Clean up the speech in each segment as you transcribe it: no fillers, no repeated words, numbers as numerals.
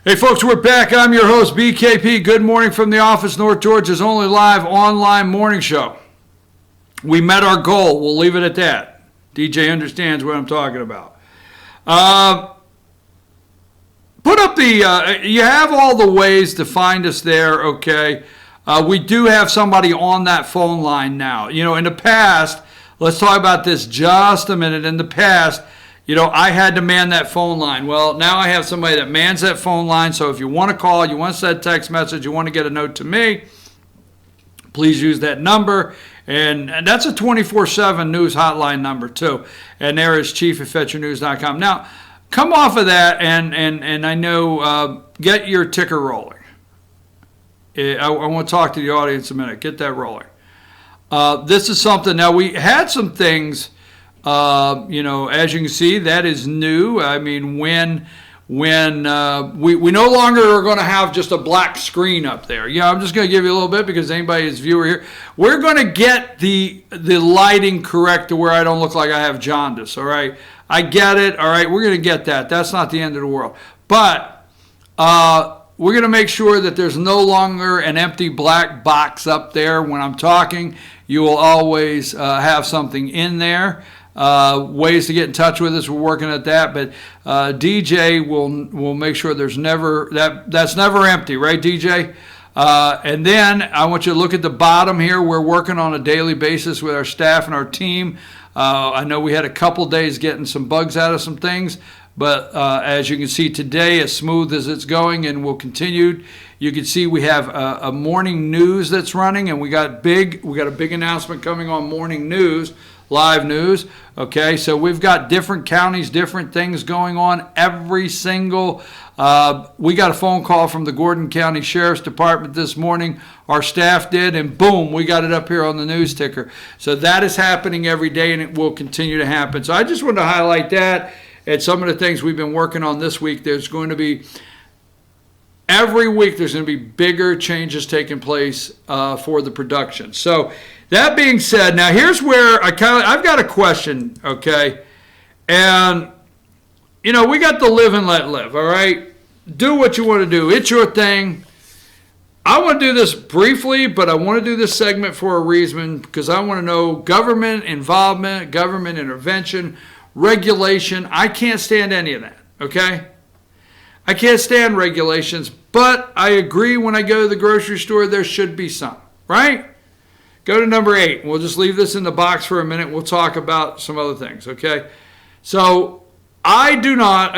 Hey folks, we're back. I'm your host, BKP. Good morning from the office, North Georgia's only live online morning show. We met our goal. We'll leave it at that. DJ understands what I'm talking about. Put up the, you have all the ways to find us there, okay? We do have somebody on that phone line now. You know, in the past, let's talk about this just a minute. In the past, you know, I had to man that phone line. Well, now I have somebody that mans that phone line. So if you want to call, you want to send a text message, you want to get a note to me, please use that number. And that's a 24/7 news hotline number too. And there is chief@FetYourNews.com. Now, come off of that and I know, get your ticker rolling. I want to talk to the audience a minute. Get that rolling. This is something, now we had some things, you know, as you can see, that is new. I mean, when we no longer are going to have just a black screen up there. Yeah, I'm just going to give you a little bit because anybody is viewer here. We're going to get the lighting correct to where I don't look like I have jaundice, all right? I get it, all right? We're going to get that. That's not the end of the world. But we're going to make sure that there's no longer an empty black box up there when I'm talking. You will always have something in there. Ways to get in touch with us, we're working at that, but DJ will make sure there's never that's never empty, right, DJ? And then I want you to look at the bottom here. We're working on a daily basis with our staff and our team. I know we had a couple days getting some bugs out of some things, but as you can see today, as smooth as it's going, and we'll continue. You can see we have a morning news that's running, and we got a big announcement coming on morning news. Live news, okay? So we've got different counties, different things going on every single, we got a phone call from the Gordon County Sheriff's Department this morning. Our staff did, and boom, we got it up here on the news ticker. So that is happening every day, and it will continue to happen. So I just wanted to highlight that and some of the things we've been working on this week. There's going to be, every week there's going to be bigger changes taking place for the production. So that being said, now here's where I've got a question, okay? And, you know, we got the live and let live, all right? Do what you want to do. It's your thing. I want to do this briefly, but I want to do this segment for a reason because I want to know government involvement, government intervention, regulation. I can't stand any of that, okay? I can't stand regulations, but I agree when I go to the grocery store, there should be some, right? Go to number 8. We'll just leave this in the box for a minute. We'll talk about some other things, okay? So I do not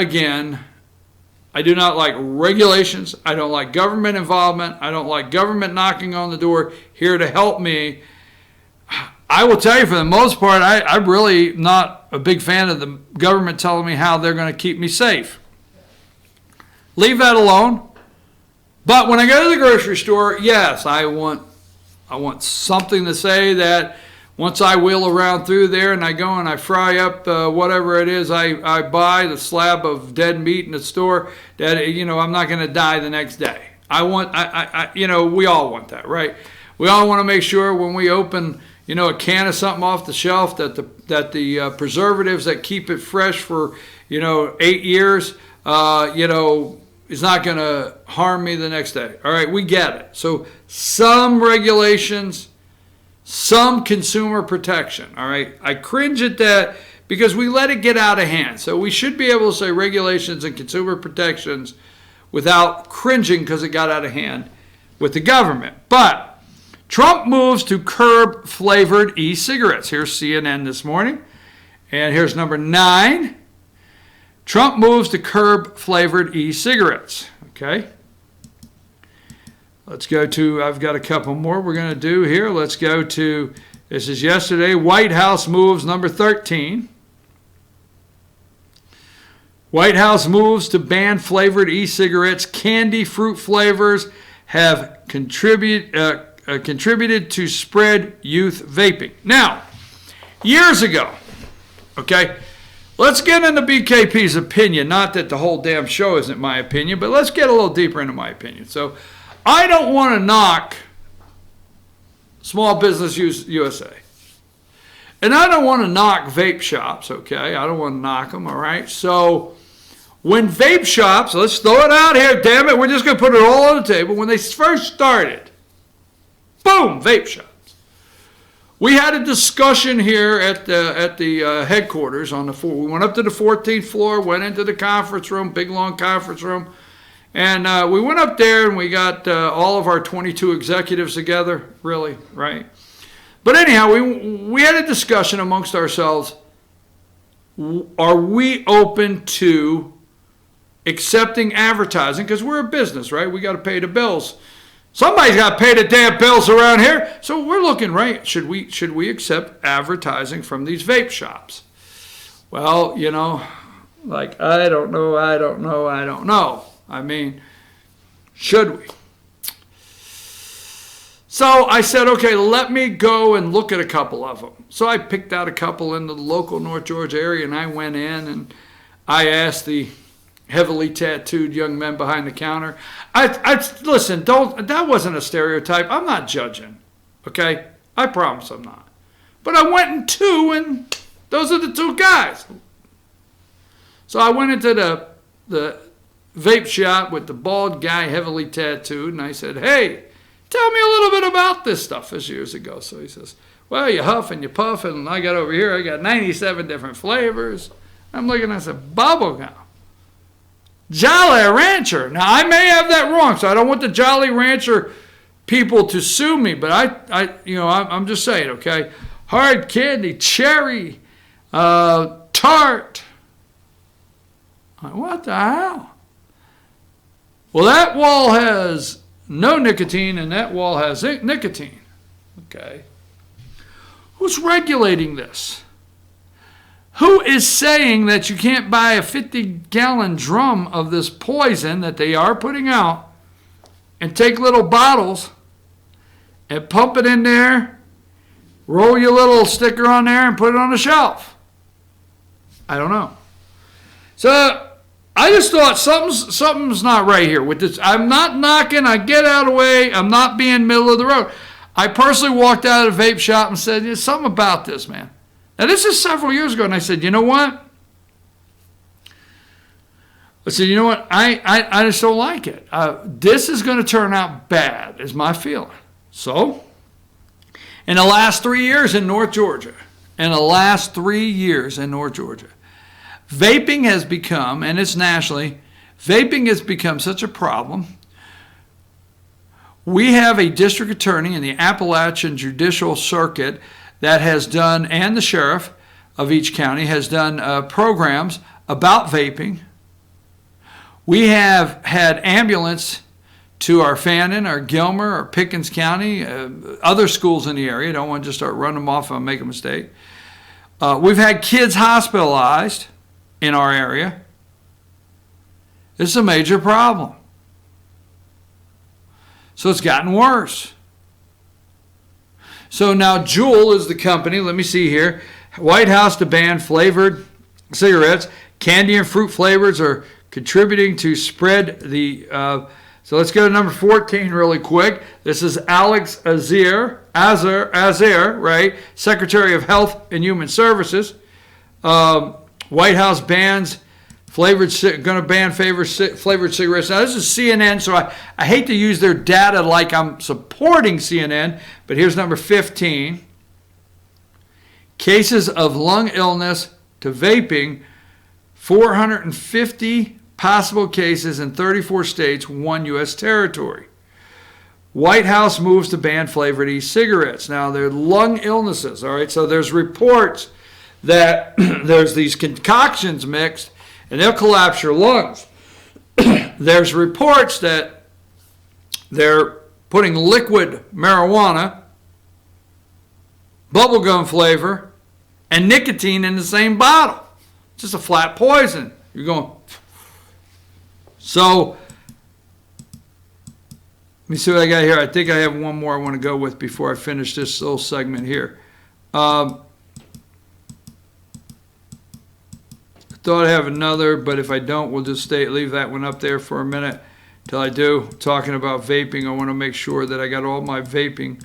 like regulations. I don't like government involvement. I don't like government knocking on the door here to help me. I will tell you, for the most part, I'm really not a big fan of the government telling me how they're going to keep me safe. Leave that alone. But when I go to the grocery store, yes, I want something to say that once I wheel around through there and I go and I fry up whatever it is I buy, the slab of dead meat in the store, that, you know, I'm not going to die the next day. You know, we all want that, right? We all want to make sure when we open, you know, a can of something off the shelf that the preservatives that keep it fresh for, you know, 8 years, you know, is not going to harm me the next day. All right, we get it. So some regulations, some consumer protection. All right, I cringe at that because we let it get out of hand. So we should be able to say regulations and consumer protections without cringing because it got out of hand with the government. But Trump moves to curb flavored e-cigarettes. Here's CNN this morning. And here's number 9. Trump moves to curb flavored e-cigarettes. Okay. Let's go to, I've got a couple more we're going to do here. Let's go to, this is yesterday, White House moves number 13. White House moves to ban flavored e-cigarettes. Candy fruit flavors have contributed to spread youth vaping. Now, years ago, okay, let's get into BKP's opinion. Not that the whole damn show isn't my opinion, but let's get a little deeper into my opinion. So I don't want to knock Small Business USA. And I don't want to knock vape shops, okay? I don't want to knock them, all right? So When vape shops, let's throw it out here, damn it, we're just going to put it all on the table. When they first started, boom, vape shops. We had a discussion here at the headquarters on the floor. We went up to the 14th floor, went into the conference room, big long conference room, and we went up there and we got all of our 22 executives together, really, right? But anyhow, we had a discussion amongst ourselves. Are we open to accepting advertising? Because we're a business, right? We got to pay the bills. Somebody's got to pay the damn bills around here. So we're looking, right? Should we accept advertising from these vape shops? Well, you know, like, I don't know. I mean, should we? So I said, okay, let me go and look at a couple of them. So I picked out a couple in the local North Georgia area, and I went in and I asked the heavily tattooed young men behind the counter. Listen, that wasn't a stereotype. I'm not judging, okay? I promise I'm not. But I went in two, and those are the two guys. So I went into the vape shop with the bald guy heavily tattooed, and I said, hey, tell me a little bit about this stuff. This years ago. So he says, well, you huff and you puff, and I got over here, I got 97 different flavors. I'm looking, I said, bubble gum. Jolly Rancher. Now, I may have that wrong, so I don't want the Jolly Rancher people to sue me, but I'm just saying, okay? Hard candy, cherry, tart. What the hell? Well, that wall has no nicotine, and that wall has nicotine. Okay. Who's regulating this? Who is saying that you can't buy a 50-gallon drum of this poison that they are putting out and take little bottles and pump it in there, roll your little sticker on there, and put it on the shelf? I don't know. So I just thought something's not right here with this. I'm not knocking. I get out of the way. I'm not being middle of the road. I personally walked out of the vape shop and said, there's something about this, man. Now, this is several years ago, and I said, you know what? I said, you know what? I just don't like it. This is going to turn out bad, is my feeling. So, in the last 3 years in North Georgia, vaping has become, and it's nationally, vaping has become such a problem. We have a district attorney in the Appalachian Judicial Circuit that has done, and the sheriff of each county has done programs about vaping. We have had ambulance to our Fannin, our Gilmer, our Pickens County, other schools in the area. Don't want to just start running them off and make a mistake. We've had kids hospitalized in our area. This is a major problem. So it's gotten worse. So now Juul is the company. Let me see here. White House to ban flavored cigarettes. Candy and fruit flavors are contributing to spread the... so let's go to number 14 really quick. This is Alex Azar, right? Secretary of Health and Human Services. White House bans flavored cigarettes. Now, this is CNN, so I hate to use their data like I'm supporting CNN, but here's number 15. Cases of lung illness to vaping, 450 possible cases in 34 states, 1 U.S. territory. White House moves to ban flavored e-cigarettes. Now, they're lung illnesses, all right? So there's reports that there's these concoctions mixed, and they'll collapse your lungs. There's reports that they're putting liquid marijuana, bubblegum flavor, and nicotine in the same bottle. It's just a flat poison. You're going... So, let me see what I got here. I think I have one more I want to go with before I finish this little segment here. Thought I have another, but if I don't, we'll just leave that one up there for a minute till I do. Talking about vaping, I want to make sure that I got all my little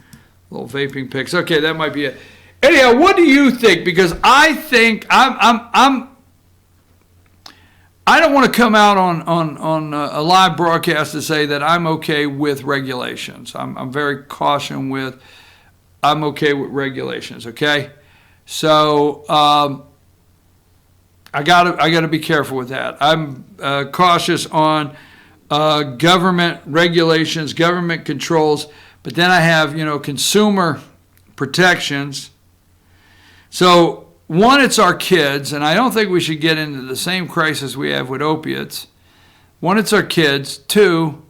vaping picks. Okay, that might be it. Anyhow, what do you think? Because I think I'm I don't want to come out on a live broadcast to say that I'm okay with regulations. I'm very cautious with I'm okay with regulations. Okay, so I gotta be careful with that. I'm cautious on government regulations, government controls, but then I have consumer protections. So one, it's our kids, and I don't think we should get into the same crisis we have with opiates. One, it's our kids. Two,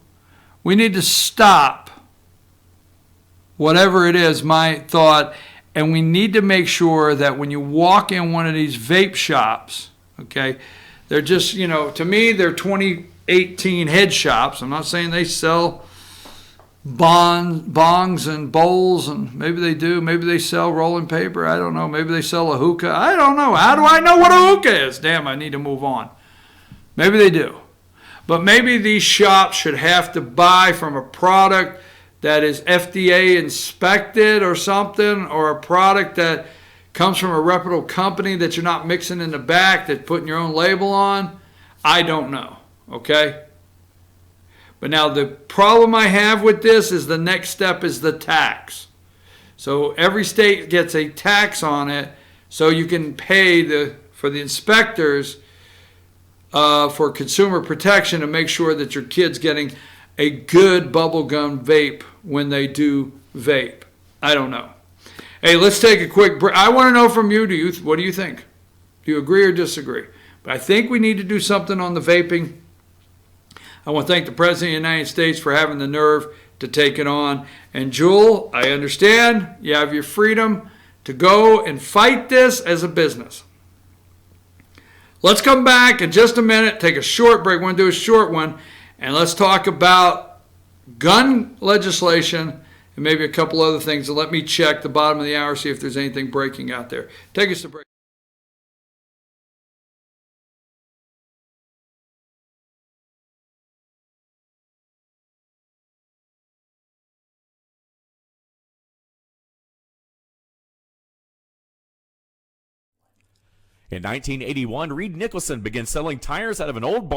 we need to stop whatever it is, my thought, and we need to make sure that when you walk in one of these vape shops, okay, they're just, to me, they're 2018 head shops. I'm not saying they sell bongs and bowls, and maybe they do. Maybe they sell rolling paper. I don't know. Maybe they sell a hookah. I don't know. How do I know what a hookah is? Damn, I need to move on. Maybe they do. But maybe these shops should have to buy from a product that is FDA inspected or something, or a product that comes from a reputable company that you're not mixing in the back, that's putting your own label on. I don't know. Okay? But now the problem I have with this is the next step is the tax. So every state gets a tax on it, so you can pay for the inspectors for consumer protection to make sure that your kid's getting a good bubblegum vape when they do vape. I don't know. Hey, let's take a quick break. I want to know from you, what do you think? Do you agree or disagree? But I think we need to do something on the vaping. I want to thank the President of the United States for having the nerve to take it on. And Jewel, I understand you have your freedom to go and fight this as a business. Let's come back in just a minute, take a short break. We're going to do a short one, and let's talk about gun legislation and maybe a couple other things. And let me check the bottom of the hour, see if there's anything breaking out there. Take us to break. In 1981, Reed Nicholson began selling tires out of an old barn